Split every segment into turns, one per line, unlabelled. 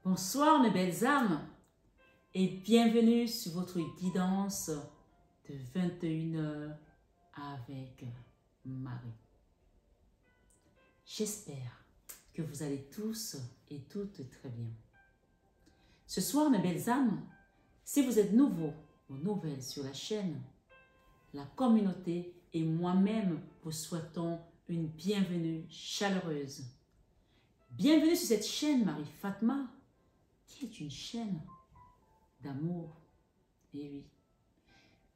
Bonsoir mes belles âmes et bienvenue sur votre guidance de 21h avec Marie. J'espère que vous allez tous et toutes très bien. Ce soir mes belles âmes, si vous êtes nouveaux ou nouvelles sur la chaîne, la communauté et moi-même vous souhaitons une bienvenue chaleureuse. Bienvenue sur cette chaîne Marie Fatma, qui est une chaîne d'amour, et oui,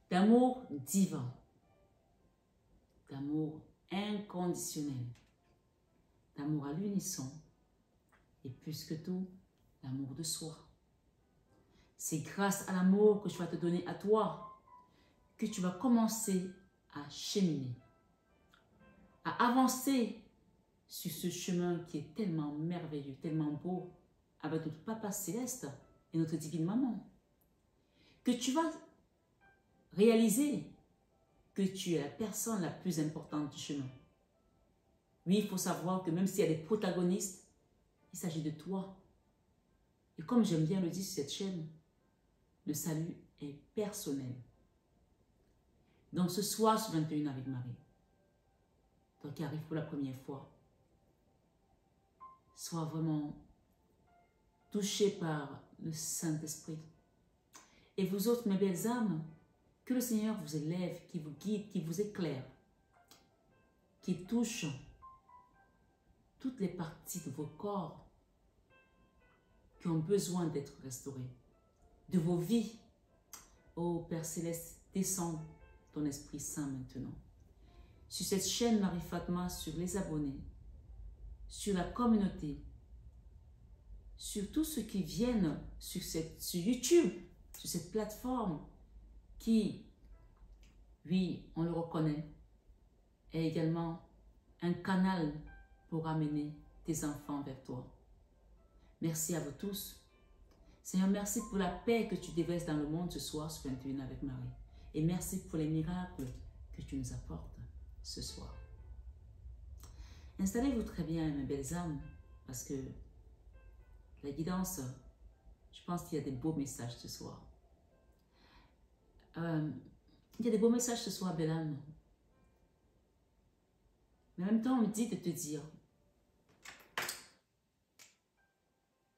d'amour divin, d'amour inconditionnel, d'amour à l'unisson, et plus que tout, l'amour de soi. C'est grâce à l'amour que je vais te donner à toi que tu vas commencer à cheminer, à avancer sur ce chemin qui est tellement merveilleux, tellement beau, avec notre Papa Céleste et notre Divine Maman. Que tu vas réaliser que tu es la personne la plus importante du chemin. Oui, il faut savoir que même s'il y a des protagonistes, il s'agit de toi. Et comme j'aime bien le dire sur cette chaîne, le salut est personnel. Donc ce soir sur 21 avec Marie, toi qui arrives pour la première fois, sois vraiment touché par le Saint-Esprit. Et vous autres, mes belles âmes, que le Seigneur vous élève, qui vous guide, qui vous éclaire, qui touche toutes les parties de vos corps qui ont besoin d'être restaurées, de vos vies. Ô Père Céleste, descends ton Esprit Saint maintenant. Sur cette chaîne Marie Fatma, sur les abonnés, sur la communauté, sur tous ceux qui viennent sur YouTube, sur cette plateforme qui, oui, on le reconnaît, est également un canal pour amener tes enfants vers toi. Merci à vous tous. Seigneur, merci pour la paix que tu déverses dans le monde ce soir sur 21 avec Marie. Et merci pour les miracles que tu nous apportes ce soir. Installez-vous très bien, mes belles âmes, parce que la guidance, je pense qu'il y a des beaux messages ce soir. Il y a des beaux messages ce soir, belle âme. Mais en même temps, on me dit de te dire.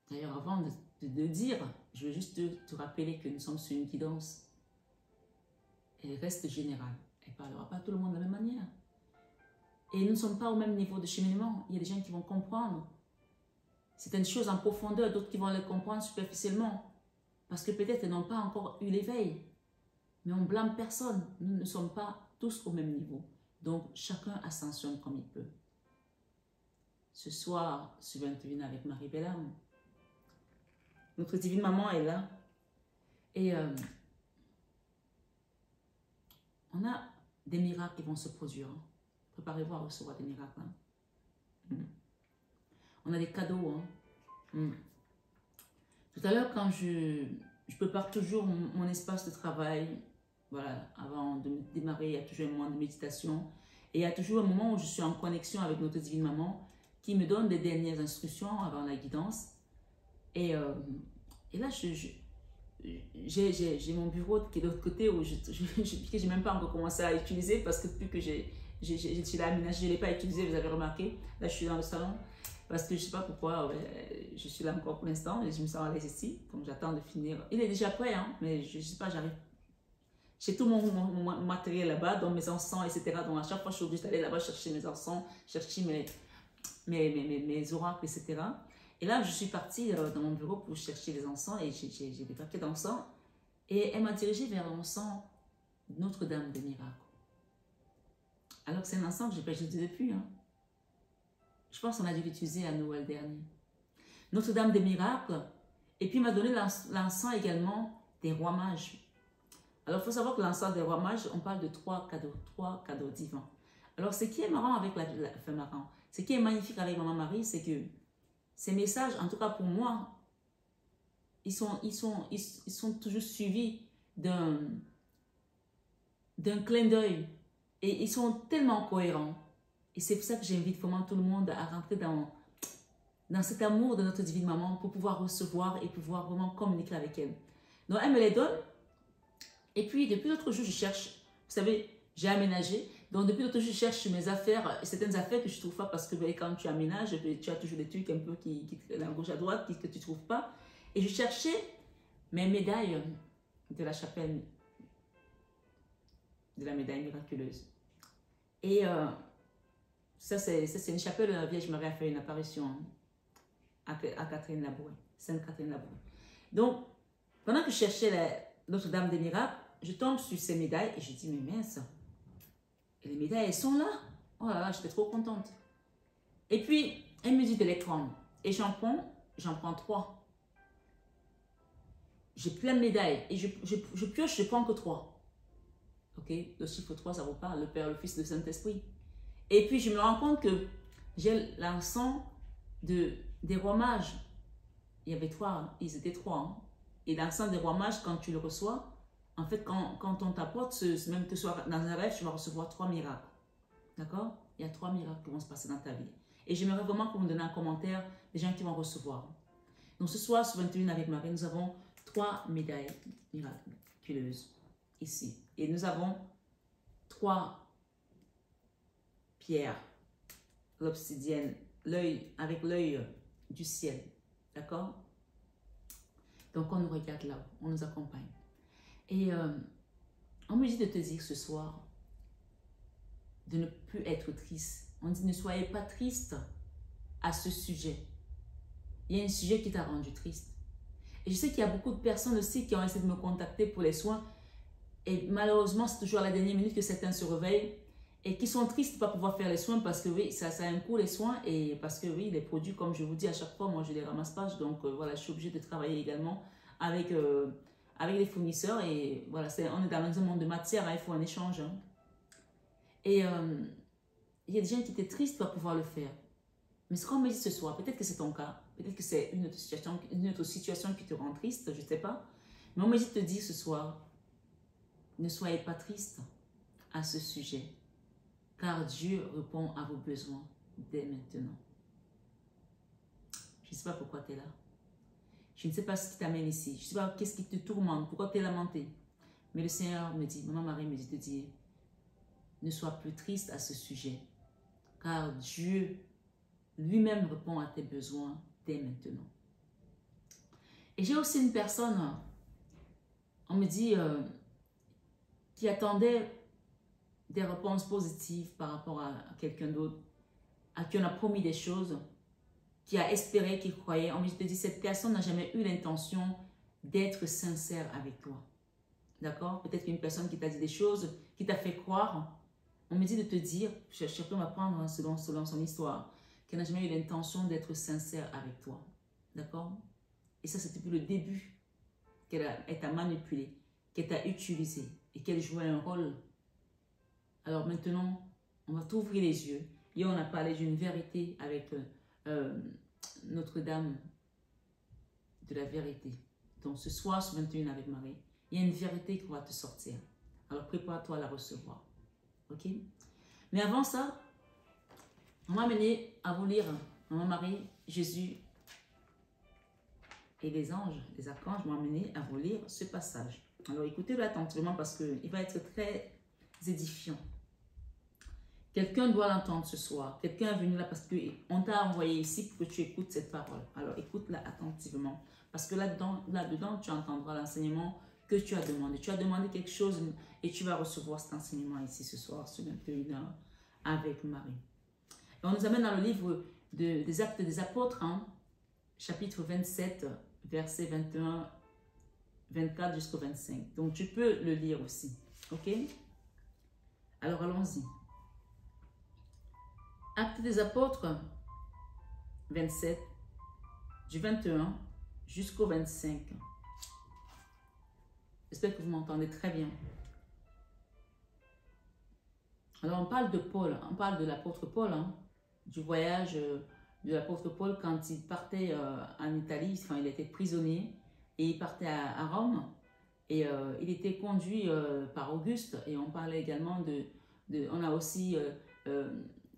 D'ailleurs, avant de dire, je veux juste te rappeler que nous sommes sur une guidance. Elle reste générale. Elle ne parlera pas à tout le monde de la même manière. Et nous ne sommes pas au même niveau de cheminement. Il y a des gens qui vont comprendre certaines choses en profondeur, d'autres qui vont les comprendre superficiellement. Parce que peut-être ils n'ont pas encore eu l'éveil. Mais on ne blâme personne. Nous ne sommes pas tous au même niveau. Donc, chacun ascensionne comme il peut. Ce soir, sur 21 avec Marie Bellam, notre Divine Maman est là. Et on a des miracles qui vont se produire. Préparez-vous à recevoir des miracles. On a des cadeaux. Tout à l'heure, quand je prépare toujours mon espace de travail, voilà, avant de démarrer, il y a toujours un moment de méditation. Et il y a toujours un moment où je suis en connexion avec notre Divine Maman qui me donne les dernières instructions avant la guidance. Et là, j'ai mon bureau qui est de l'autre côté où je n'ai même pas encore commencé à utiliser parce que depuis que je suis là aménagé, je ne l'ai pas utilisé, vous avez remarqué. Là, je suis dans le salon parce que je ne sais pas pourquoi, je suis là encore pour l'instant et je me sens à l'aise ici. Donc, j'attends de finir. Il est déjà prêt, hein, mais je ne sais pas, j'arrive. J'ai tout mon matériel là-bas, donc mes encens, etc. Donc, à chaque fois, je suis obligée d'aller là-bas chercher mes encens, chercher mes oracles, etc. Et là, je suis partie dans mon bureau pour chercher les encens et j'ai des paquets d'encens. Et elle m'a dirigée vers l'encens Notre-Dame des Miracles. Alors que c'est un encens que je n'ai pas utilisé depuis. Hein. Je pense qu'on a dû l'utiliser à Noël dernier. Notre-Dame des Miracles. Et puis, il m'a donné l'encens également des rois mages. Alors, il faut savoir que l'encens des rois mages, on parle de trois cadeaux divins. Alors, ce qui est marrant avec ce qui est magnifique avec Maman Marie, c'est que ces messages, en tout cas pour moi, ils sont toujours suivis d'un clin d'œil. Et ils sont tellement cohérents. Et c'est pour ça que j'invite vraiment tout le monde à rentrer dans dans cet amour de notre divine maman pour pouvoir recevoir et pouvoir vraiment communiquer avec elle. Donc, elle me les donne. Et puis, depuis l'autre jour, je cherche. Vous savez, j'ai aménagé. Donc, depuis l'autre jour, je cherche mes affaires, certaines affaires que je ne trouve pas parce que quand tu aménages, tu as toujours des trucs un peu qui à gauche à droite que tu ne trouves pas. Et je cherchais mes médailles de la chapelle, de la médaille miraculeuse. Et ça, c'est une chapelle, la Vierge Marie a fait une apparition à Catherine Labouré, Sainte Catherine Labouré. Donc, pendant que je cherchais Notre-Dame des Miracles, je tombe sur ces médailles et je dis, mais mince, et les médailles, elles sont là. Oh là là, j'étais trop contente. Et puis, elle me dit de les prendre. Et j'en prends 3. J'ai plein de médailles. Et je pioche, je prends que 3. Ok, le chiffre 3, ça vous parle, le Père, le Fils, le Saint-Esprit. Et puis, je me rends compte que j'ai l'encens des rois mages. Il y avait 3, hein. Ils étaient 3. Hein. Et l'encens des rois mages, quand tu le reçois, en fait, quand on t'apporte, même que ce soit dans un rêve, tu vas recevoir 3 miracles. D'accord? Il y a 3 miracles qui vont se passer dans ta vie. Et j'aimerais vraiment que vous me donniez un commentaire des gens qui vont recevoir. Donc, ce soir, sur 21 avec Marie, nous avons 3 médailles miraculeuses ici. Et nous avons 3 pierres, l'obsidienne, avec l'œil du ciel. D'accord? Donc, on nous regarde là, on nous accompagne. Et on me dit de te dire ce soir de ne plus être triste. On dit ne soyez pas triste à ce sujet. Il y a un sujet qui t'a rendu triste. Et je sais qu'il y a beaucoup de personnes aussi qui ont essayé de me contacter pour les soins. Et malheureusement, c'est toujours à la dernière minute que certains se réveillent et qui sont tristes de ne pas pouvoir faire les soins parce que oui, ça a un coût les soins et parce que oui, les produits, comme je vous dis à chaque fois, moi je ne les ramasse pas. Donc voilà, je suis obligée de travailler également avec les fournisseurs et voilà, on est dans un monde de matière, hein, il faut un échange. Hein. Et il y a des gens qui étaient tristes de ne pas pouvoir le faire. Mais ce qu'on me dit ce soir, peut-être que c'est ton cas, peut-être que c'est une autre situation qui te rend triste, je ne sais pas. Mais on me dit de te dire ce soir, ne soyez pas triste à ce sujet, car Dieu répond à vos besoins dès maintenant. Je ne sais pas pourquoi tu es là. Je ne sais pas ce qui t'amène ici. Je ne sais pas qu'est-ce qui te tourmente, pourquoi tu es lamenté. Mais le Seigneur me dit, Maman Marie me dit de dire, ne sois plus triste à ce sujet, car Dieu lui-même répond à tes besoins dès maintenant. Et j'ai aussi une personne, on me dit, qui attendait des réponses positives par rapport à quelqu'un d'autre, à qui on a promis des choses, qui a espéré, qui croyait. On me dit, cette personne n'a jamais eu l'intention d'être sincère avec toi. D'accord? Peut-être qu'une personne qui t'a dit des choses, qui t'a fait croire, on me dit de te dire, chacun va prendre selon son histoire, qu'elle n'a jamais eu l'intention d'être sincère avec toi. D'accord? Et ça, c'est depuis le début qu'elle t'a manipulé, qu'elle t'a utilisé et qu'elle jouait un rôle. Alors maintenant, on va t'ouvrir les yeux. Hier, on a parlé d'une vérité avec Notre-Dame de la vérité. Donc ce soir, sur 21 avec Marie, il y a une vérité qui va te sortir. Alors prépare-toi à la recevoir. Ok? Mais avant ça, on m'a amené à vous lire Maman Marie, Jésus et les anges, les archanges m'ont amené à vous lire ce passage. Alors écoutez-le attentivement parce qu'il va être très édifiant. Quelqu'un doit l'entendre ce soir. Quelqu'un est venu là parce qu'on t'a envoyé ici pour que tu écoutes cette parole. Alors écoute-la attentivement. Parce que là-dedans, tu entendras l'enseignement que tu as demandé. Tu as demandé quelque chose et tu vas recevoir cet enseignement ici ce soir, sur 21h, avec Marie. Et on nous amène dans le livre des Actes des Apôtres, hein, chapitre 27, versets 21, 24 jusqu'au 25. Donc tu peux le lire aussi. Ok? Alors allons-y. Actes des Apôtres 27, du 21 jusqu'au 25. J'espère que vous m'entendez très bien. Alors on parle de Paul, on parle de l'apôtre Paul, hein, du voyage de l'apôtre Paul quand il partait en Italie, quand il était prisonnier et il partait à Rome et il était conduit par Auguste et on parlait également on a aussi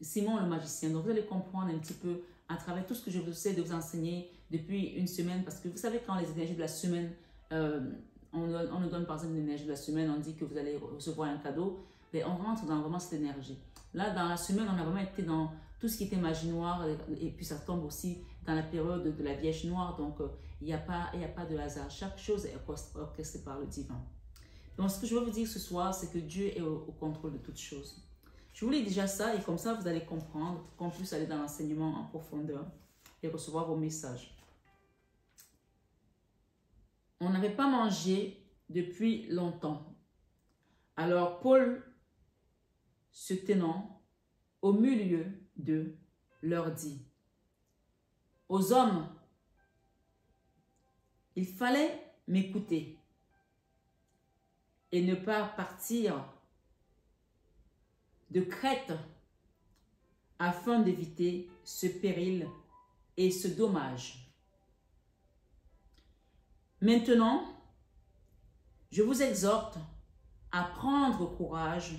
Simon le magicien. Donc vous allez comprendre un petit peu à travers tout ce que je vous essaie de vous enseigner depuis une semaine. Parce que vous savez, quand les énergies de la semaine, on nous donne par exemple l'énergie de la semaine, on dit que vous allez recevoir un cadeau, mais on rentre dans vraiment cette énergie. Là, dans la semaine, on a vraiment été dans tout ce qui était magie noire, et puis ça tombe aussi dans la période de la Vierge Noire. Donc, il n'y a pas de hasard. Chaque chose est orchestrée par le divin. Donc, ce que je veux vous dire ce soir, c'est que Dieu est au contrôle de toutes choses. Je vous lis déjà ça, et comme ça, vous allez comprendre qu'on puisse aller dans l'enseignement en profondeur et recevoir vos messages. On n'avait pas mangé depuis longtemps. Alors, Paul, se tenant au milieu d'eux, leur dit: aux hommes, il fallait m'écouter et ne pas partir de Crète afin d'éviter ce péril et ce dommage. Maintenant, je vous exhorte à prendre courage,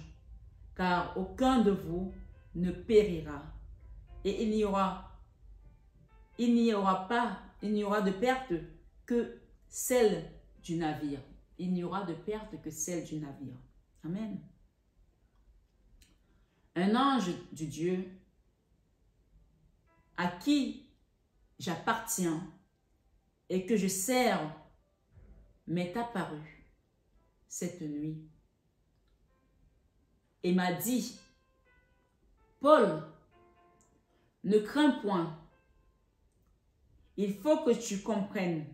car aucun de vous ne périra, et il n'y aura de perte que celle du navire. Il n'y aura de perte que celle du navire. Amen. Un ange du Dieu à qui j'appartiens et que je sers m'est apparu cette nuit et m'a dit: Paul, ne crains point. Il faut que tu comprennes.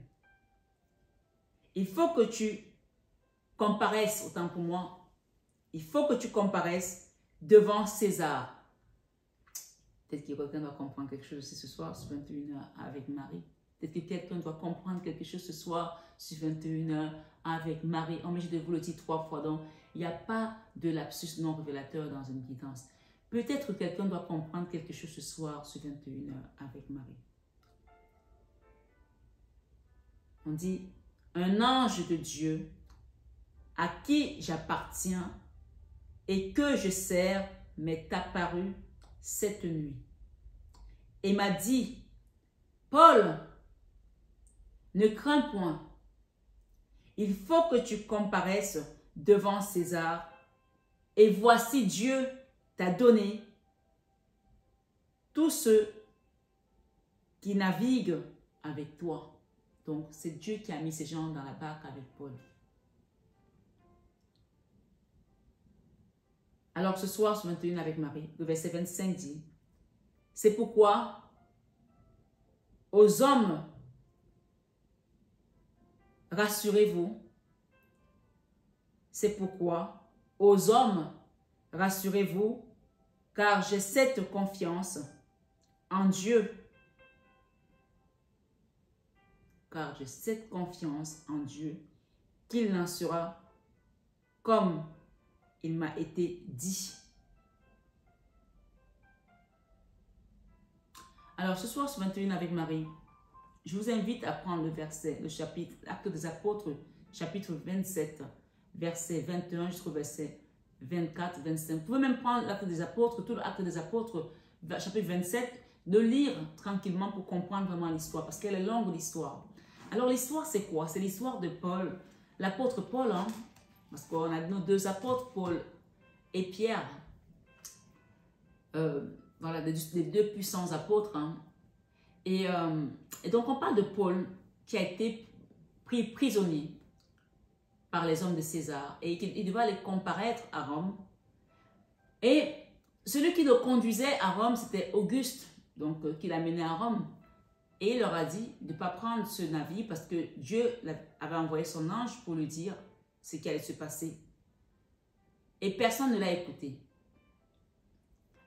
Il faut que tu comparaisses, autant pour moi. Il faut que tu comparaisses devant César. Peut-être que quelqu'un doit comprendre quelque chose aussi ce soir sur 21h avec Marie. Peut-être que quelqu'un doit comprendre quelque chose ce soir sur 21h avec Marie. Oh, mais je vais vous le dire 3 fois. Donc, il n'y a pas de lapsus non révélateur dans une guidance. Peut-être que quelqu'un doit comprendre quelque chose ce soir sur 21h avec Marie. On dit: un ange de Dieu à qui j'appartiens et que je sers m'est apparu cette nuit et m'a dit: Paul, ne crains point. Il faut que tu comparaisses devant César, et voici Dieu t'a donné tous ceux qui naviguent avec toi. Donc, c'est Dieu qui a mis ces gens dans la barque avec Paul. Alors, ce soir, sur 21 avec Marie, le verset 25 dit: c'est pourquoi aux hommes, rassurez-vous. C'est pourquoi aux hommes, rassurez-vous, car j'ai cette confiance en Dieu. Car j'ai cette confiance en Dieu qu'il n'en sera comme il m'a été dit. Alors ce soir sur 21 avec Marie, je vous invite à prendre le verset, le chapitre, Actes des Apôtres, chapitre 27, verset 21 jusqu'au verset 24, 25. Vous pouvez même prendre l'Acte des Apôtres, tout l'Acte des Apôtres, chapitre 27, de lire tranquillement pour comprendre vraiment l'histoire, parce qu'elle est longue l'histoire. Alors l'histoire c'est quoi? C'est l'histoire de Paul, l'apôtre Paul, hein? Parce qu'on a nos 2 apôtres, Paul et Pierre. Voilà, les 2 puissants apôtres. Hein? Et donc on parle de Paul qui a été pris prisonnier par les hommes de César et il devait aller comparaître à Rome. Et celui qui le conduisait à Rome, c'était Auguste, donc qui l'a mené à Rome. Et il leur a dit de ne pas prendre ce navire parce que Dieu avait envoyé son ange pour lui dire ce qui allait se passer. Et personne ne l'a écouté.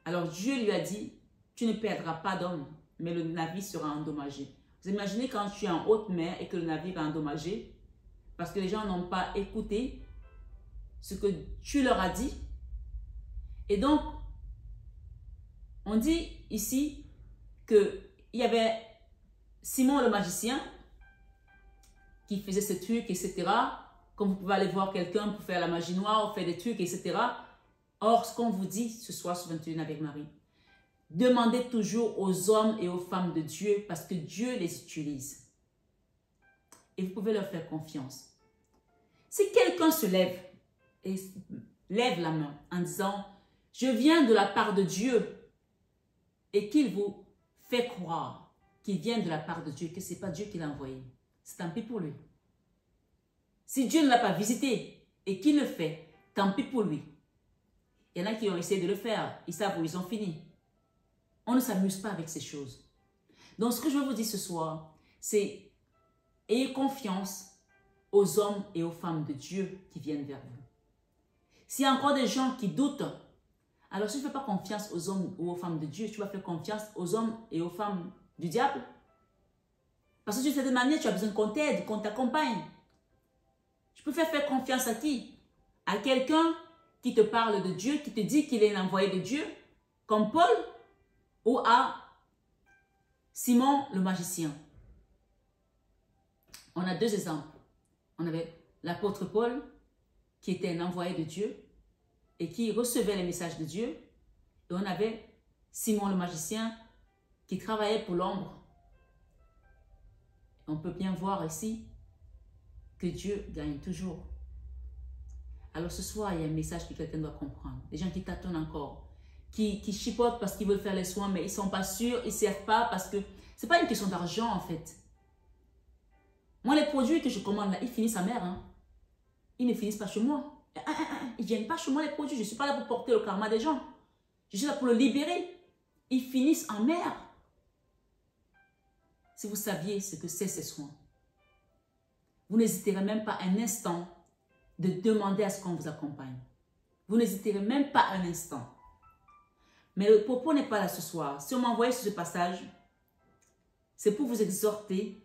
Alors Dieu lui a dit: tu ne perdras pas d'homme, mais le navire sera endommagé. Vous imaginez quand tu es en haute mer et que le navire est endommagé parce que les gens n'ont pas écouté ce que tu leur as dit. Et donc, on dit ici qu'il y avait Simon le magicien qui faisait ce truc, etc. Comme vous pouvez aller voir quelqu'un pour faire la magie noire, ou faire des trucs, etc. Or, ce qu'on vous dit ce soir sur 21 avec Marie, demandez toujours aux hommes et aux femmes de Dieu parce que Dieu les utilise. Et vous pouvez leur faire confiance. Si quelqu'un se lève et lève la main en disant « Je viens de la part de Dieu » et qu'il vous fait croire qu'il vient de la part de Dieu, que ce n'est pas Dieu qui l'a envoyé, c'est tant pis pour lui. Si Dieu ne l'a pas visité et qu'il le fait, tant pis pour lui. Il y en a qui ont essayé de le faire, ils savent où ils ont fini. On ne s'amuse pas avec ces choses. Donc ce que je veux vous dire ce soir, c'est ayez confiance aux hommes et aux femmes de Dieu qui viennent vers vous. S'il y a encore des gens qui doutent, alors si tu ne fais pas confiance aux hommes ou aux femmes de Dieu, tu vas faire confiance aux hommes et aux femmes du diable. Parce que d'une certaine manière, tu as besoin qu'on t'aide, qu'on t'accompagne. Tu peux faire confiance à qui? À quelqu'un qui te parle de Dieu, qui te dit qu'il est l'envoyé de Dieu, comme Paul, ou à Simon le magicien. On a deux exemples. On avait l'apôtre Paul, qui était un envoyé de Dieu et qui recevait les messages de Dieu. Et on avait Simon le magicien, qui travaillait pour l'ombre. On peut bien voir ici que Dieu gagne toujours. Alors ce soir, il y a un message que quelqu'un doit comprendre. Des gens qui tâtonnent encore, qui chipotent parce qu'ils veulent faire les soins, mais ils ne sont pas sûrs, ils ne servent pas parce que ce n'est pas une question d'argent en fait. Moi, les produits que je commande là, ils finissent à mer. Hein. Ils ne finissent pas chez moi. Ils ne viennent pas chez moi les produits. Je ne suis pas là pour porter le karma des gens. Je suis là pour le libérer. Ils finissent en mer. Si vous saviez ce que c'est ces soins, vous n'hésiterez même pas un instant de demander à ce qu'on vous accompagne. Vous n'hésiterez même pas un instant. Mais le propos n'est pas là ce soir. Si on m'a envoyé sur ce passage, c'est pour vous exhorter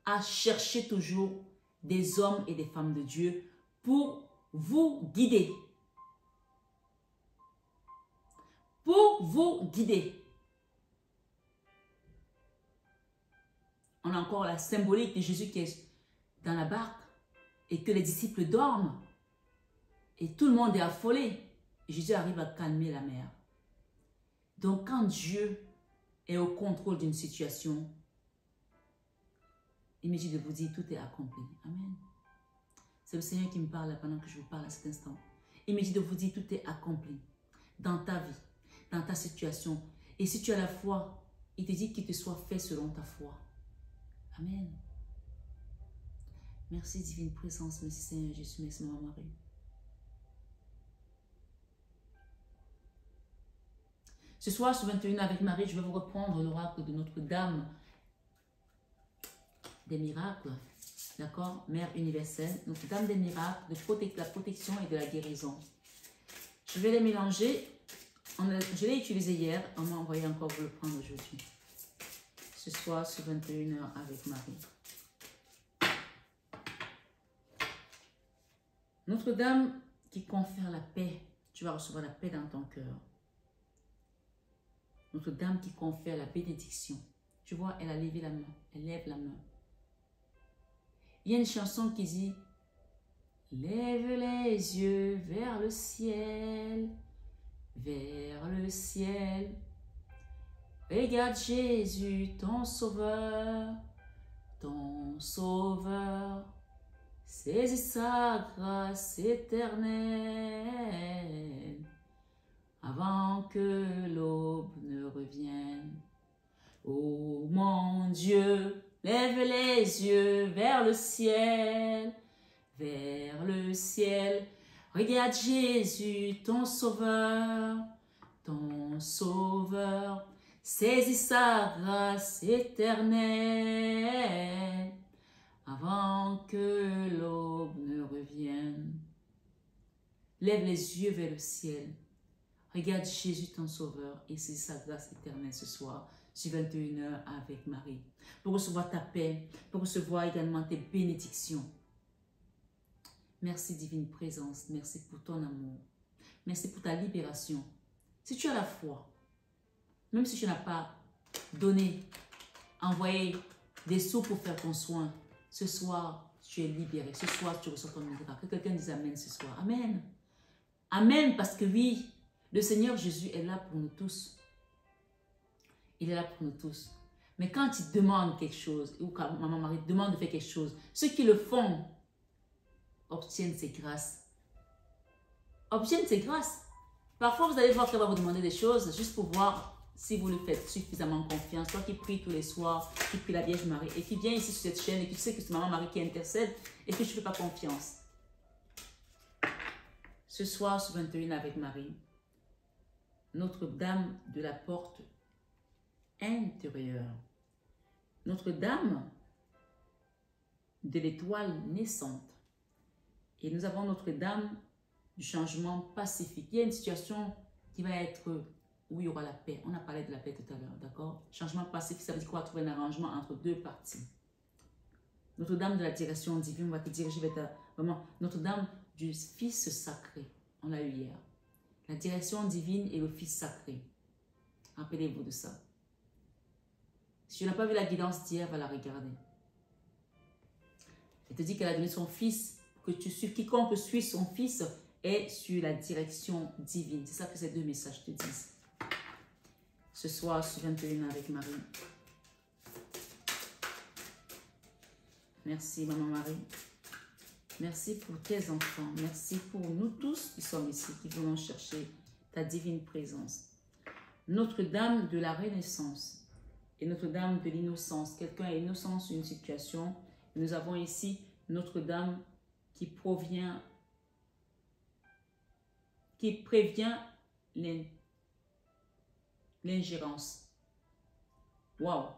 à chercher toujours des hommes et des femmes de Dieu pour vous guider. Pour vous guider. On a encore la symbolique de Jésus qui est dans la barque et que les disciples dorment et tout le monde est affolé. Et Jésus arrive à calmer la mer. Donc quand Dieu est au contrôle d'une situation, il me dit de vous dire tout est accompli. Amen. C'est le Seigneur qui me parle pendant que je vous parle à cet instant. Il me dit de vous dire tout est accompli dans ta vie, dans ta situation. Et si tu as la foi, il te dit qu'il te soit fait selon ta foi. Amen. Merci divine présence, merci Seigneur Jésus, merci Maman Marie. Ce soir, sur 21 avec Marie, je vais vous reprendre l'oracle de Notre-Dame des miracles. D'accord? Mère universelle, Notre-Dame des miracles, de la protection et de la guérison. Je vais les mélanger. Je l'ai utilisé hier, on m'a envoyé encore vous le prendre aujourd'hui. Ce soir, sur 21h avec Marie. Notre-Dame qui confère la paix. Tu vas recevoir la paix dans ton cœur. Notre-Dame qui confère la bénédiction. Tu vois, elle a levé la main. Elle lève la main. Il y a une chanson qui dit « Lève les yeux vers le ciel, vers le ciel. Regarde Jésus, ton sauveur, ton sauveur. Saisis sa grâce éternelle avant que l'aube ne revienne. Ô mon Dieu, lève les yeux vers le ciel, vers le ciel. Regarde Jésus, ton sauveur, ton sauveur. Saisis sa grâce éternelle avant que l'aube ne revienne. Lève les yeux vers le ciel. Regarde Jésus, ton sauveur, et saisis sa grâce éternelle ce soir, sur 21h avec Marie, pour recevoir ta paix, pour recevoir également tes bénédictions. Merci divine présence, merci pour ton amour, merci pour ta libération. Si tu as la foi, même si tu n'as pas donné, envoyé des sous pour faire ton soin, ce soir tu es libéré, ce soir tu reçois ton miracle. Que quelqu'un dise Amen ce soir. Amen. Amen, parce que oui, le Seigneur Jésus est là pour nous tous. il est là pour nous tous. Mais quand il demande quelque chose, ou quand maman Marie demande de faire quelque chose, ceux qui le font obtiennent ses grâces. Obtiennent ses grâces. Parfois, vous allez voir qu'elle va vous demander des choses juste pour voir si vous le faites suffisamment confiance. Toi qui pries tous les soirs, qui prie la Vierge Marie et qui vient ici sur cette chaîne et qui sais que c'est maman Marie qui intercède et que je ne fais pas confiance. Ce soir, sur 21 avec Marie, Notre-Dame de la porte intérieure. Notre-Dame de l'étoile naissante. Et nous avons Notre-Dame du changement pacifique. Il y a une situation qui va être où il y aura la paix. On a parlé de la paix tout à l'heure, d'accord? Changement pacifique, ça veut dire qu'on va trouver un arrangement entre deux parties. Notre-Dame de la direction divine, on va te diriger vers ta... Vraiment, Notre-Dame du Fils sacré. On l'a eu hier. La direction divine et le Fils sacré. Rappelez-vous de ça. Si tu n'as pas vu la guidance d'hier, va la regarder. Elle te dit qu'elle a donné son Fils, que tu suives. Quiconque suit son Fils est sur la direction divine. C'est ça que ces deux messages te disent. Ce soir, sur 21 avec Marie. Merci, Maman Marie. Merci pour tes enfants. Merci pour nous tous qui sommes ici, qui venons chercher ta divine présence. Notre-Dame de la Renaissance et Notre-Dame de l'Innocence. Quelqu'un est innocent sur une situation. Nous avons ici Notre-Dame qui prévient l'ingérence. Waouh!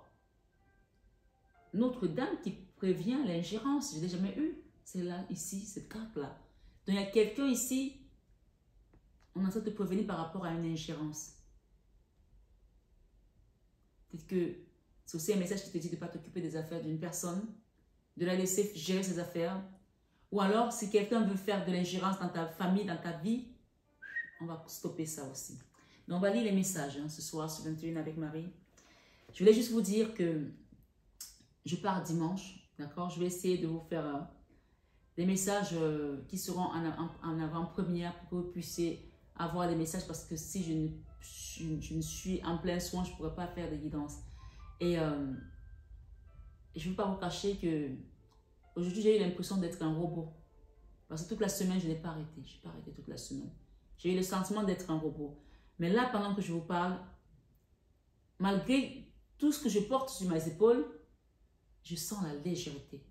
Notre-Dame qui prévient l'ingérence. Je ne l'ai jamais eu. C'est là, ici, cette carte-là. Donc, il y a quelqu'un ici, on est en train de te prévenir par rapport à une ingérence. Peut-être que c'est aussi un message qui te dit de ne pas t'occuper des affaires d'une personne, de la laisser gérer ses affaires. Ou alors, si quelqu'un veut faire de l'ingérence dans ta famille, dans ta vie, on va stopper ça aussi. Donc, on va lire les messages ce soir sur 21 avec Marie. Je voulais juste vous dire que je pars dimanche, d'accord? Je vais essayer de vous faire des messages qui seront en avant-première pour que vous puissiez avoir des messages parce que si je ne suis en plein soin, je ne pourrais pas faire des guidances. Et je ne veux pas vous cacher que aujourd'hui, j'ai eu l'impression d'être un robot. Parce que toute la semaine, je n'ai pas arrêté. Je n'ai pas arrêté toute la semaine. J'ai eu le sentiment d'être un robot. Mais là, pendant que je vous parle, malgré tout ce que je porte sur mes épaules, je sens la légèreté.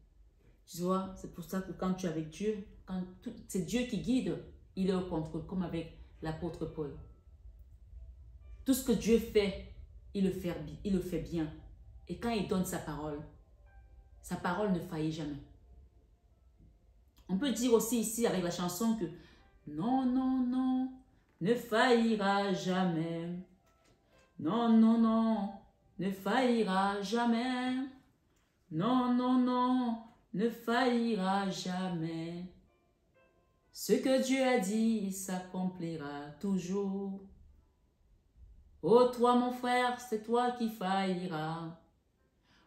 Tu vois, c'est pour ça que quand tu es avec Dieu, c'est Dieu qui guide, il est au contrôle, comme avec l'apôtre Paul. Tout ce que Dieu fait, il le fait bien. Et quand il donne sa parole ne faillit jamais. On peut dire aussi ici avec la chanson que non, non, non, ne faillira jamais. Non, non, non, ne faillira jamais. Non, non, non, ne faillira jamais. Ce que Dieu a dit s'accomplira toujours. Oh, toi, mon frère, c'est toi qui failliras.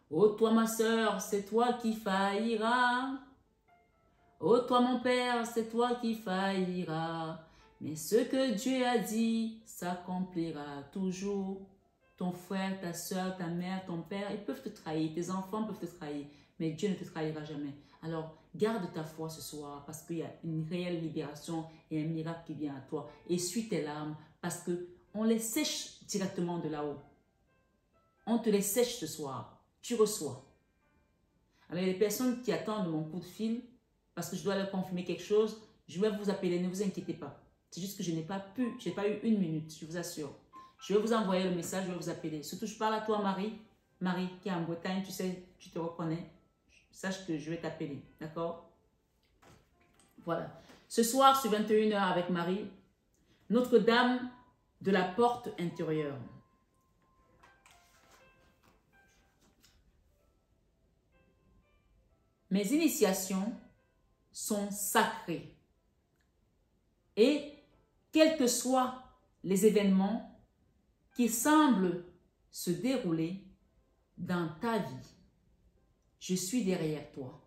Oh, toi, ma soeur, c'est toi qui failliras. Oh, toi, mon père, c'est toi qui failliras. Mais ce que Dieu a dit s'accomplira toujours. Ton frère, ta soeur, ta mère, ton père, ils peuvent te trahir. Tes enfants peuvent te trahir. Mais Dieu ne te trahira jamais. Alors, garde ta foi ce soir parce qu'il y a une réelle libération et un miracle qui vient à toi. Essuie tes larmes parce qu'on les sèche directement de là-haut. On te les sèche ce soir. Tu reçois. Alors, il y a des personnes qui attendent mon coup de fil parce que je dois leur confirmer quelque chose. Je vais vous appeler, ne vous inquiétez pas. C'est juste que je n'ai pas eu une minute, je vous assure. Je vais vous envoyer le message, je vais vous appeler. Surtout, je parle à toi, Marie. Marie, qui est en Bretagne, tu sais, tu te reconnais. Sache que je vais t'appeler, d'accord? Voilà. Ce soir, sur 21 h avec Marie, Notre-Dame de la porte intérieure. Mes initiations sont sacrées. Et quels que soient les événements qui semblent se dérouler dans ta vie, je suis derrière toi.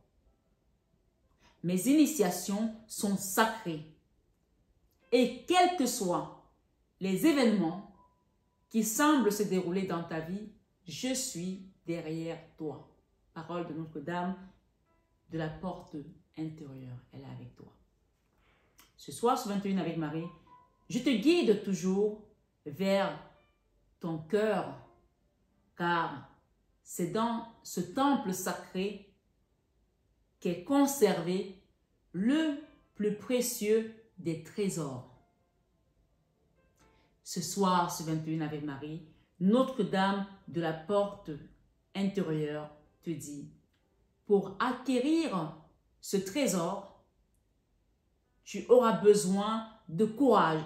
Mes initiations sont sacrées. Et quels que soient les événements qui semble se dérouler dans ta vie, je suis derrière toi. Parole de Notre-Dame de la porte intérieure, elle est avec toi. Ce soir, sur 21 avec Marie, je te guide toujours vers ton cœur, car c'est dans ce temple sacré qu'est conservé le plus précieux des trésors. Ce soir, sur 21 avec Marie, Notre-Dame de la porte intérieure te dit, pour acquérir ce trésor, tu auras besoin de courage.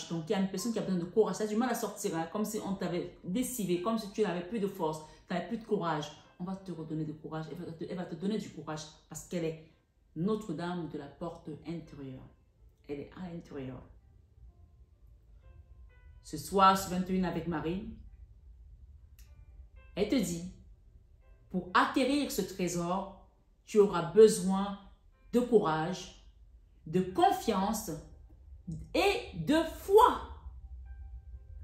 Donc, il y a une personne qui a besoin de courage. Ça a du mal à sortir, hein, comme si on t'avait décivé, comme si tu n'avais plus de force, tu n'avais plus de courage. On va te redonner de courage. Elle va te donner du courage parce qu'elle est Notre-Dame de la porte intérieure. Elle est à l'intérieur. Ce soir, sur 21 avec Marie, elle te dit, pour acquérir ce trésor, tu auras besoin de courage, de confiance et de foi.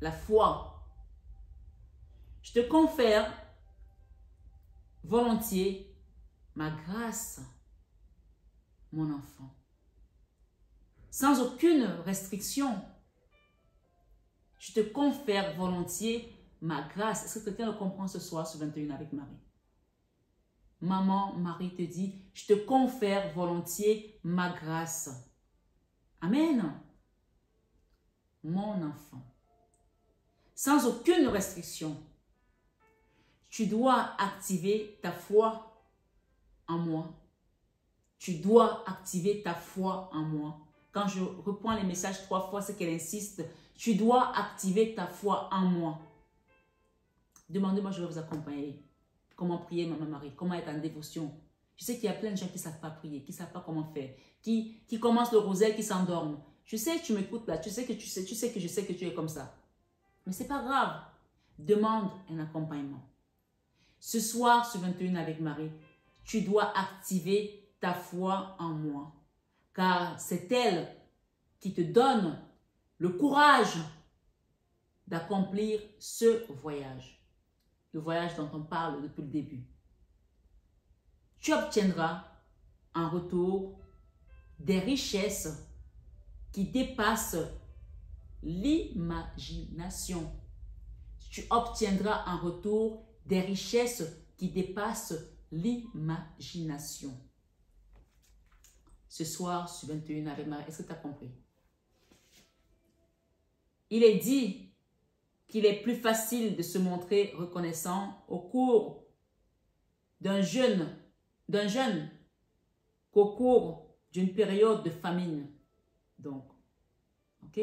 La foi. Je te confère volontiers ma grâce, mon enfant. Sans aucune restriction, je te confère volontiers ma grâce. Est-ce que quelqu'un le comprend ce soir sur 21 avec Marie? Maman, Marie te dit, je te confère volontiers ma grâce. Amen. Mon enfant. Sans aucune restriction, tu dois activer ta foi en moi. Tu dois activer ta foi en moi. Quand je reprends les messages 3 fois, c'est qu'elle insiste. Tu dois activer ta foi en moi. Demandez-moi, je vais vous accompagner. Comment prier, Maman Marie? Comment être en dévotion? Je sais qu'il y a plein de gens qui ne savent pas prier, qui ne savent pas comment faire, qui commencent le rosaire, qui s'endorment. Je sais que tu m'écoutes là, tu sais que je sais que tu es comme ça. Mais ce n'est pas grave. Demande un accompagnement. Ce soir, sur 21 avec Marie, tu dois activer ta foi en moi. Car c'est elle qui te donne le courage d'accomplir ce voyage. Le voyage dont on parle depuis le début. Tu obtiendras en retour des richesses qui dépassent l'imagination. Tu obtiendras en retour des richesses qui dépassent l'imagination. Ce soir, sur 21 avec Marie, est-ce que tu as compris? Il est dit qu'il est plus facile de se montrer reconnaissant au cours d'un jeûne qu'au cours d'une période de famine. Donc, ok?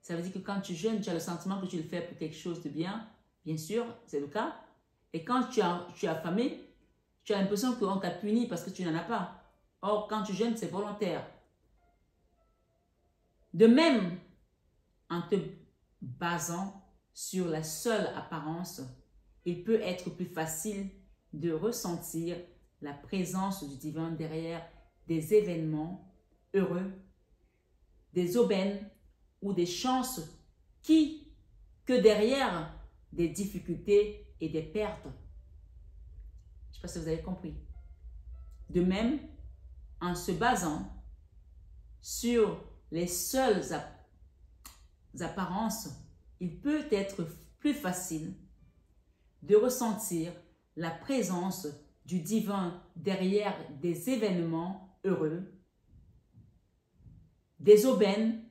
Ça veut dire que quand tu jeûnes, tu as le sentiment que tu le fais pour quelque chose de bien. Bien sûr, c'est le cas. Et quand tu es affamé, tu as l'impression qu'on t'a puni parce que tu n'en as pas. Or, quand tu jeûnes, c'est volontaire. De même, en te basant sur la seule apparence, il peut être plus facile de ressentir la présence du divin derrière des événements heureux, des aubaines ou des chances que derrière des difficultés et des pertes. Je ne sais pas si vous avez compris. De même, en se basant sur les seules apparences, il peut être plus facile de ressentir la présence du divin derrière des événements heureux, des aubaines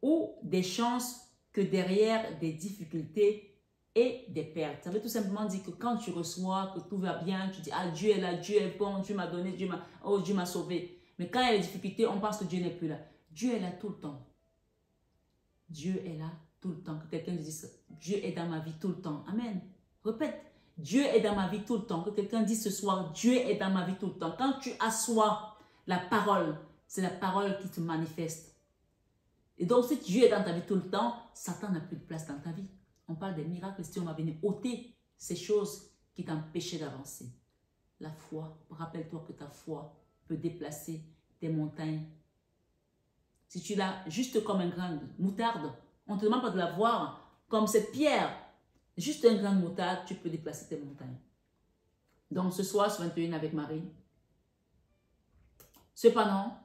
ou des chances que derrière des difficultés et des pertes. Ça veut tout simplement dire que quand tu reçois, que tout va bien, tu dis « Ah, Dieu est là, Dieu est bon, Dieu m'a donné, Dieu m'a sauvé. » Mais quand il y a des difficultés, on pense que Dieu n'est plus là. Dieu est là tout le temps. Dieu est là tout le temps. Que quelqu'un dise « Dieu est dans ma vie tout le temps. » Amen. Répète. Dieu est dans ma vie tout le temps. Que quelqu'un dise ce soir, Dieu est dans ma vie tout le temps. Quand tu assois la parole, c'est la parole qui te manifeste. Et donc, si Dieu est dans ta vie tout le temps, Satan n'a plus de place dans ta vie. On parle des miracles, si on va venir ôter ces choses qui t'empêchaient d'avancer. La foi, rappelle-toi que ta foi peut déplacer des montagnes. Si tu l'as juste comme un grain de moutarde, on ne te demande pas de la voir comme cette pierre. Juste un grain de moutarde, tu peux déplacer tes montagnes. Donc ce soir, sur 21 avec Marie. Cependant,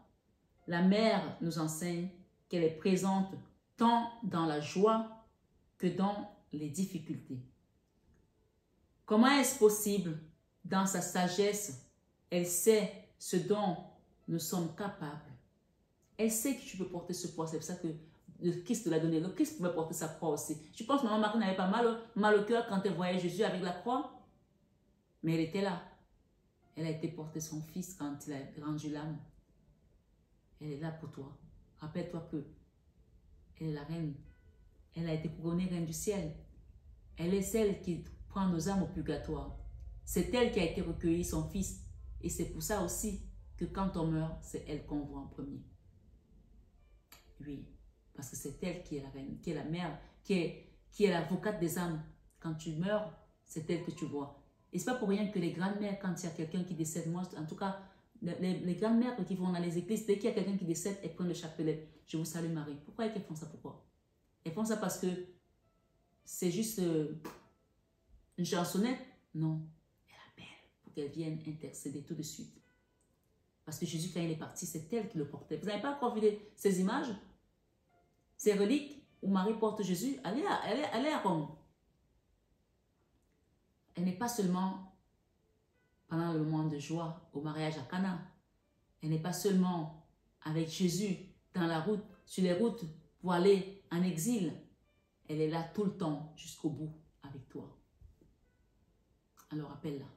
la mère nous enseigne qu'elle est présente tant dans la joie que dans les difficultés. Comment est-ce possible? Dans sa sagesse, elle sait ce dont nous sommes capables. Elle sait que tu peux porter ce poids. C'est pour ça que le Christ te l'a donné. Le Christ pouvait porter sa croix aussi. Je pense que maman Marie n'avait pas mal au cœur quand elle voyait Jésus avec la croix. Mais elle était là. Elle a été porter son fils quand il a rendu l'âme. Elle est là pour toi. Rappelle-toi que elle est la reine. Elle a été couronnée reine du ciel. Elle est celle qui prend nos âmes au purgatoire. C'est elle qui a été recueillie, son fils. Et c'est pour ça aussi que quand on meurt, c'est elle qu'on voit en premier. Oui, parce que c'est elle qui est la reine, qui est la mère, qui est l'avocate des âmes. Quand tu meurs, c'est elle que tu vois. Et ce n'est pas pour rien que les grandes-mères, quand il y a quelqu'un qui décède, moi, en tout cas, les grandes-mères qui vont dans les églises, dès qu'il y a quelqu'un qui décède, elles prennent le chapelet. Je vous salue Marie. Pourquoi elles font ça? Pourquoi? Elles font ça parce que c'est juste une chansonnette? Non. Elle appelle pour qu'elle vienne intercéder tout de suite. Parce que Jésus, quand il est parti, c'est elle qui le portait. Vous n'avez pas encore vu ces images? Ces reliques où Marie porte Jésus? Elle est à Rome. Elle n'est pas seulement pendant le moment de joie au mariage à Cana. Elle n'est pas seulement avec Jésus dans la route, sur les routes pour aller en exil. Elle est là tout le temps jusqu'au bout avec toi. Alors appelle-la.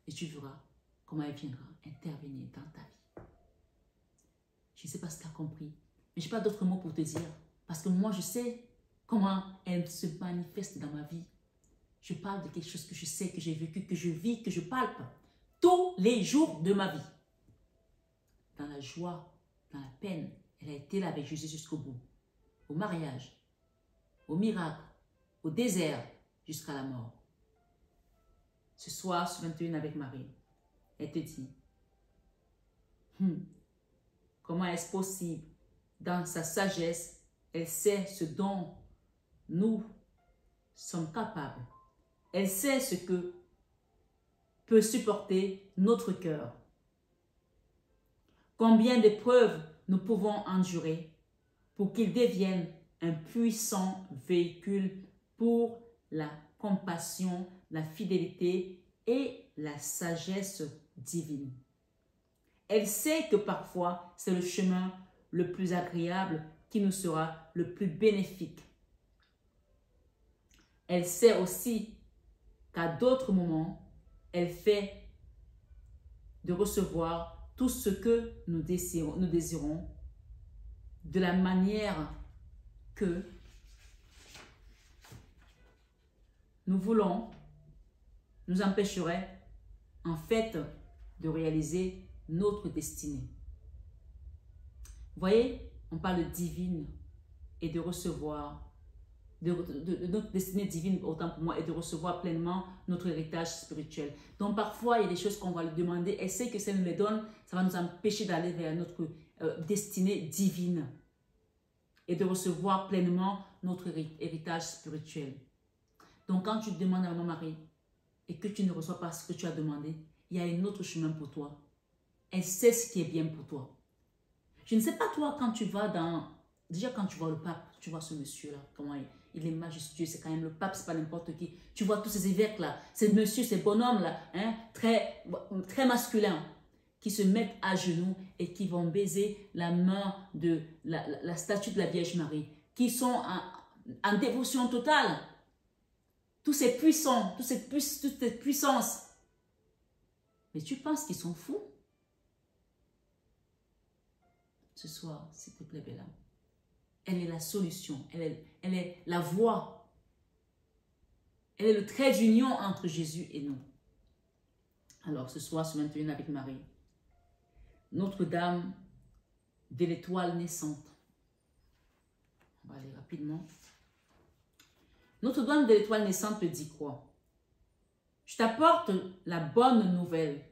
Et tu verras comment elle viendra intervenir dans ta vie. Je ne sais pas si tu as compris, mais je n'ai pas d'autres mots pour te dire. Parce que moi, je sais comment elle se manifeste dans ma vie. Je parle de quelque chose que je sais, que j'ai vécu, que je vis, que je palpe tous les jours de ma vie. Dans la joie, dans la peine, elle a été là avec Jésus jusqu'au bout. Au mariage, au miracle, au désert, jusqu'à la mort. Ce soir, sur 21 avec Marie, elle te dit, comment est-ce possible? Dans sa sagesse, elle sait ce dont nous sommes capables. Elle sait ce que peut supporter notre cœur. Combien d'épreuves nous pouvons endurer pour qu'il devienne un puissant véhicule pour la compassion, la fidélité et la sagesse divine. Elle sait que parfois, c'est le chemin le plus agréable qui nous sera le plus bénéfique. Elle sait aussi qu'à d'autres moments, elle fait de recevoir tout ce que nous désirons de la manière que nous voulons, nous empêcherait en fait de réaliser notre destinée. Vous voyez, on parle de divine et de recevoir, de notre destinée divine, autant pour moi, et de recevoir pleinement notre héritage spirituel. Donc parfois, il y a des choses qu'on va lui demander, elle sait que si elle nous les donne, ça va nous empêcher d'aller vers notre destinée divine et de recevoir pleinement notre héritage spirituel. Donc quand tu demandes à Maman Marie et que tu ne reçois pas ce que tu as demandé, il y a un autre chemin pour toi. Elle sait ce qui est bien pour toi. Je ne sais pas toi, quand tu vas dans... Déjà quand tu vois le pape, tu vois ce monsieur-là, comment il est majestueux, c'est quand même le pape, c'est pas n'importe qui. Tu vois tous ces évêques-là, ces messieurs, ces bonhommes-là, hein, très masculins, qui se mettent à genoux et qui vont baiser la main de la statue de la Vierge Marie, qui sont en dévotion totale. Tous ces puissants, toute cette puissance. Mais tu penses qu'ils sont fous? Ce soir, s'il te plaît, belle âme. Elle est la solution. Elle est la voie. Elle est le trait d'union entre Jésus et nous. Alors, ce soir, sur 21 avec Marie, Notre-Dame de l'étoile naissante. On va aller rapidement. Notre-Dame de l'étoile naissante te dit quoi? Je t'apporte la bonne nouvelle.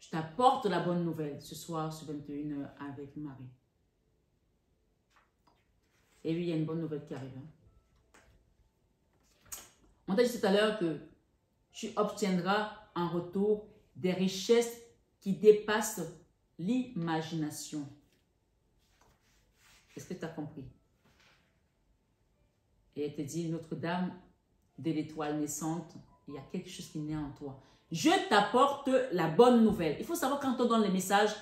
Je t'apporte la bonne nouvelle ce soir sur 21h avec Marie. Et oui, il y a une bonne nouvelle qui arrive. On t'a dit tout à l'heure que tu obtiendras en retour des richesses qui dépassent l'imagination. Est-ce que tu as compris? Et elle te dit, Notre-Dame de l'étoile naissante, il y a quelque chose qui naît en toi. Je t'apporte la bonne nouvelle. Il faut savoir quand on donne les messages,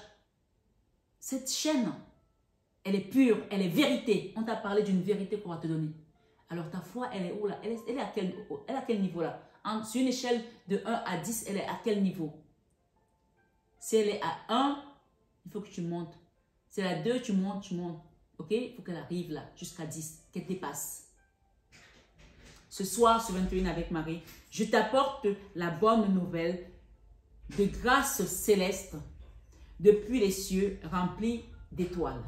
cette chaîne, elle est pure, elle est vérité. On t'a parlé d'une vérité qu'on va te donner. Alors ta foi, elle est où là? Elle est à quel niveau là? Sur une échelle de 1 à 10, elle est à quel niveau? Si elle est à 1, il faut que tu montes. Si elle est à 2, tu montes, tu montes. Ok? Il faut qu'elle arrive là, jusqu'à 10, qu'elle dépasse. Ce soir, sur 21 avec Marie, je t'apporte la bonne nouvelle de grâce céleste depuis les cieux remplis d'étoiles.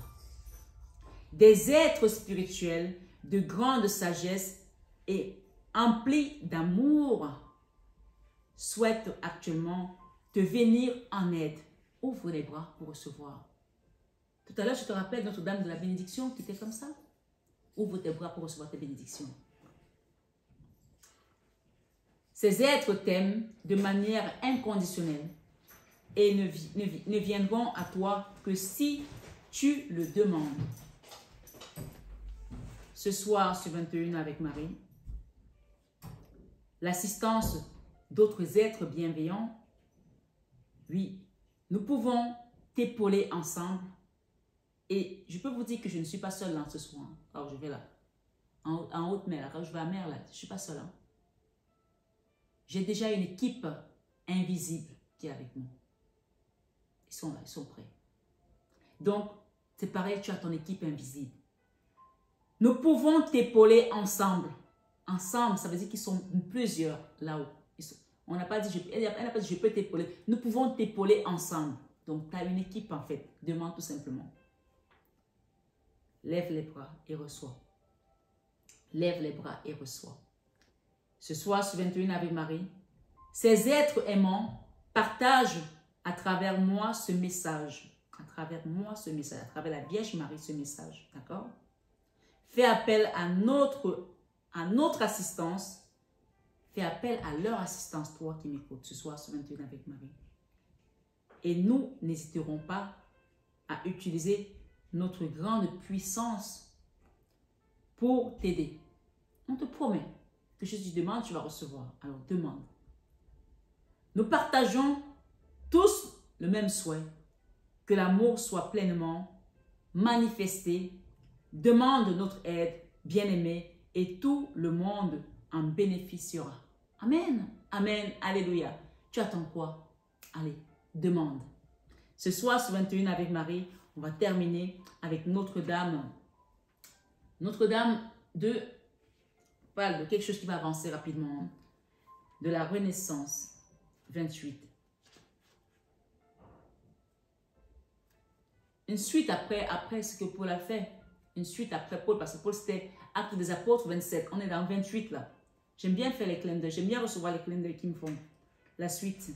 Des êtres spirituels de grande sagesse et emplis d'amour souhaitent actuellement te venir en aide. Ouvre les bras pour recevoir. Tout à l'heure, je te rappelle Notre-Dame de la bénédiction qui était comme ça. Ouvre tes bras pour recevoir tes bénédictions. Ces êtres t'aiment de manière inconditionnelle et ne viendront à toi que si tu le demandes. Ce soir, sur 21 avec Marie, l'assistance d'autres êtres bienveillants, oui, nous pouvons t'épauler ensemble. Et je peux vous dire que je ne suis pas seule là ce soir. Alors je vais là, en haute mer, quand je vais à mer là, je ne suis pas seule. J'ai déjà une équipe invisible qui est avec nous. Ils sont là, ils sont prêts. Donc, c'est pareil, tu as ton équipe invisible. Nous pouvons t'épauler ensemble. Ensemble, ça veut dire qu'ils sont plusieurs là-haut. On n'a pas dit, elle n'a pas dit je peux t'épauler. Nous pouvons t'épauler ensemble. Donc, tu as une équipe en fait. Demande tout simplement. Lève les bras et reçois. Lève les bras et reçois. Ce soir, sur 21 avec Marie, ces êtres aimants partagent à travers moi ce message. À travers moi ce message. À travers la Vierge Marie ce message. D'accord? Fais appel à notre assistance. Fais appel à leur assistance, toi qui m'écoutes ce soir sur 21 avec Marie. Et nous n'hésiterons pas à utiliser notre grande puissance pour t'aider. On te promet que si tu demandes, tu vas recevoir. Alors demande. Nous partageons tous le même souhait, que l'amour soit pleinement manifesté. Demande notre aide, bien-aimé, et tout le monde en bénéficiera. Amen. Amen. Alléluia. Tu attends quoi? Allez, demande. Ce soir, sur 21 avec Marie, on va terminer avec Notre-Dame. Notre-Dame de quelque chose qui va avancer rapidement. De la Renaissance 28. Une suite après ce que Paul a fait. Une suite après Paul, parce que Paul c'était Actes des Apôtres 27. On est dans 28 là. J'aime bien faire les clins d'œil. J'aime bien recevoir les clins d'œil qui me font. La suite.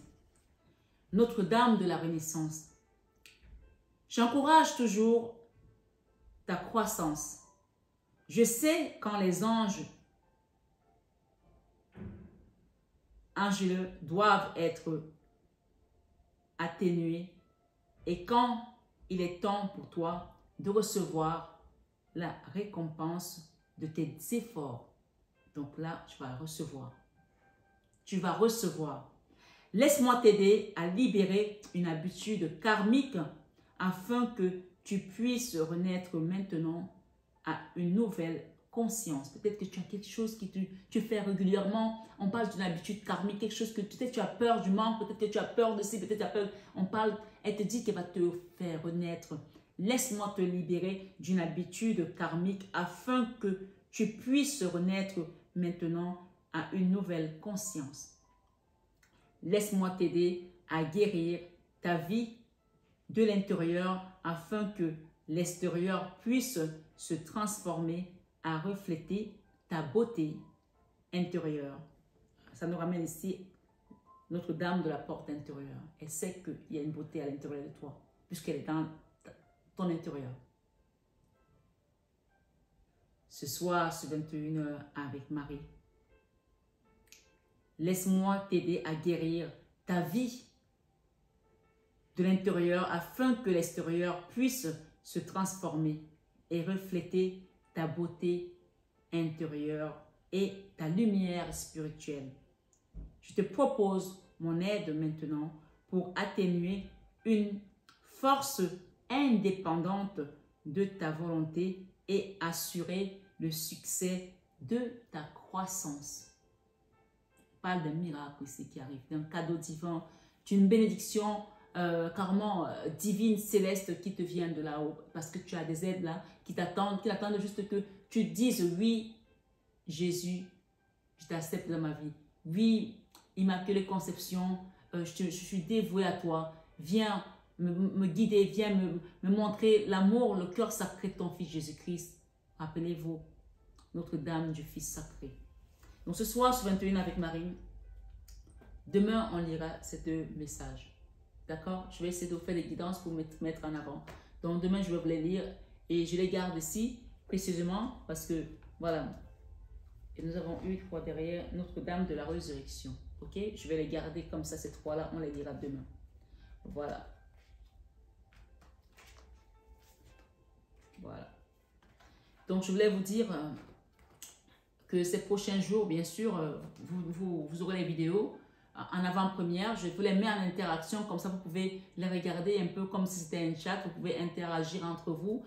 Notre-Dame de la Renaissance. J'encourage toujours ta croissance. Je sais quand les anges angéleux doivent être atténués et quand il est temps pour toi de recevoir la récompense de tes efforts. Donc là, tu vas recevoir. Tu vas recevoir. Laisse-moi t'aider à libérer une habitude karmique afin que tu puisses renaître maintenant à une nouvelle conscience. Peut-être que tu as quelque chose que tu fais régulièrement. On parle d'une habitude karmique, quelque chose que peut-être tu as peur du manque, peut-être que tu as peur de ci, peut-être tu as peur. On parle, elle te dit qu'elle va te faire renaître. Laisse-moi te libérer d'une habitude karmique afin que tu puisses renaître maintenant à une nouvelle conscience. Laisse-moi t'aider à guérir ta vie de l'intérieur afin que l'extérieur puisse se transformer à refléter ta beauté intérieure. Ça nous ramène ici Notre-Dame de la porte intérieure, elle sait qu'il y a une beauté à l'intérieur de toi, puisqu'elle est dans ton intérieur. Ce soir, sur 21h avec Marie, laisse-moi t'aider à guérir ta vie de l'intérieur afin que l'extérieur puisse se transformer et refléter ta beauté intérieure et ta lumière spirituelle. Je te propose mon aide maintenant pour atténuer une force indépendante de ta volonté et assurer le succès de ta croissance. Je parle d'un miracle ici qui arrive, d'un cadeau divin, d'une bénédiction carrément divine, céleste qui te vient de là-haut. Parce que tu as des aides là qui t'attendent juste que tu dises oui, Jésus, je t'accepte dans ma vie. Oui, Immaculée Conception, je suis dévouée à toi. Viens me guider, viens me montrer l'amour, le cœur sacré de ton Fils Jésus-Christ. Rappelez-vous, Notre-Dame du Fils sacré. Donc ce soir, sur 21 avec Marie, demain, on lira ces deux messages. D'accord? Je vais essayer de vous faire des guidances pour mettre en avant. Donc demain, je vais vous les lire et je les garde ici précisément parce que, voilà, et nous avons eu 3 derrière Notre-Dame de la Résurrection. Ok? Je vais les garder comme ça, ces 3-là, on les lira demain. Voilà. Voilà. Donc, je voulais vous dire que ces prochains jours, bien sûr, vous aurez les vidéos en avant-première. Je vous les mets en interaction, comme ça vous pouvez les regarder un peu comme si c'était un chat. Vous pouvez interagir entre vous.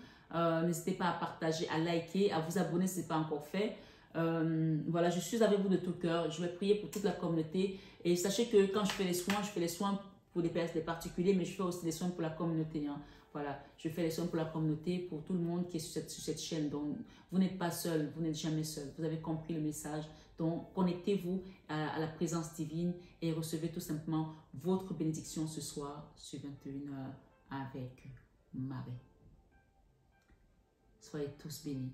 N'hésitez pas à partager, à liker, à vous abonner si ce n'est pas encore fait. Voilà, je suis avec vous de tout cœur. Je vais prier pour toute la communauté. Et sachez que quand je fais les soins pour des particuliers, mais je fais aussi des soins pour la communauté. Hein. Voilà, je fais les soins pour la communauté, pour tout le monde qui est sur cette chaîne. Donc, vous n'êtes pas seul, vous n'êtes jamais seul. Vous avez compris le message. Donc, connectez-vous à la présence divine et recevez tout simplement votre bénédiction ce soir sur 21h avec Marie. Soyez tous bénis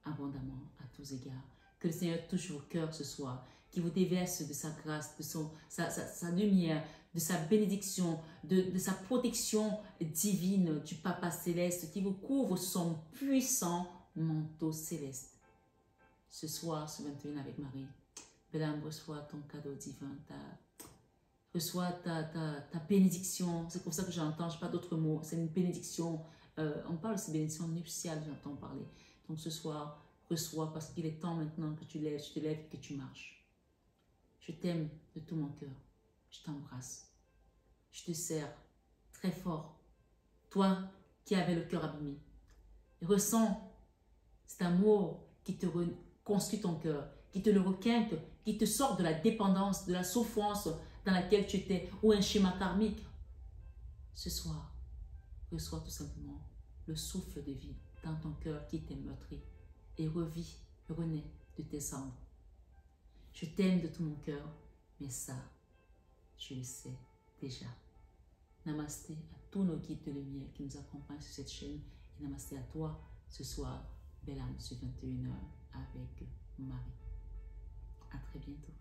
abondamment à tous égards. Que le Seigneur touche vos cœurs ce soir, qu'il vous déverse de sa grâce, de sa lumière, de sa bénédiction, de sa protection divine du Papa Céleste qui vous couvre son puissant manteau céleste. Ce soir, ce 21 avec Marie, Belle-Âme, reçois ton cadeau divin, reçois ta bénédiction. C'est pour ça que j'entends, je n'ai pas d'autres mots, c'est une bénédiction. On parle de cette bénédiction nuptiale, j'entends parler. Donc ce soir, reçois parce qu'il est temps maintenant que tu te lèves et que tu marches. Je t'aime de tout mon cœur. Je t'embrasse. Je te serre très fort. Toi qui avais le cœur abîmé. Ressens cet amour qui te reconstruit ton cœur, qui te le requinque, qui te sort de la dépendance, de la souffrance dans laquelle tu étais, ou un schéma karmique. Ce soir, reçois tout simplement le souffle de vie dans ton cœur qui t'est meurtri et renais de tes cendres. Je t'aime de tout mon cœur, mais ça, tu le sais déjà. Namasté à tous nos guides de lumière qui nous accompagnent sur cette chaîne et namasté à toi ce soir, Belle-Âme sur 21h avec Marie. À très bientôt.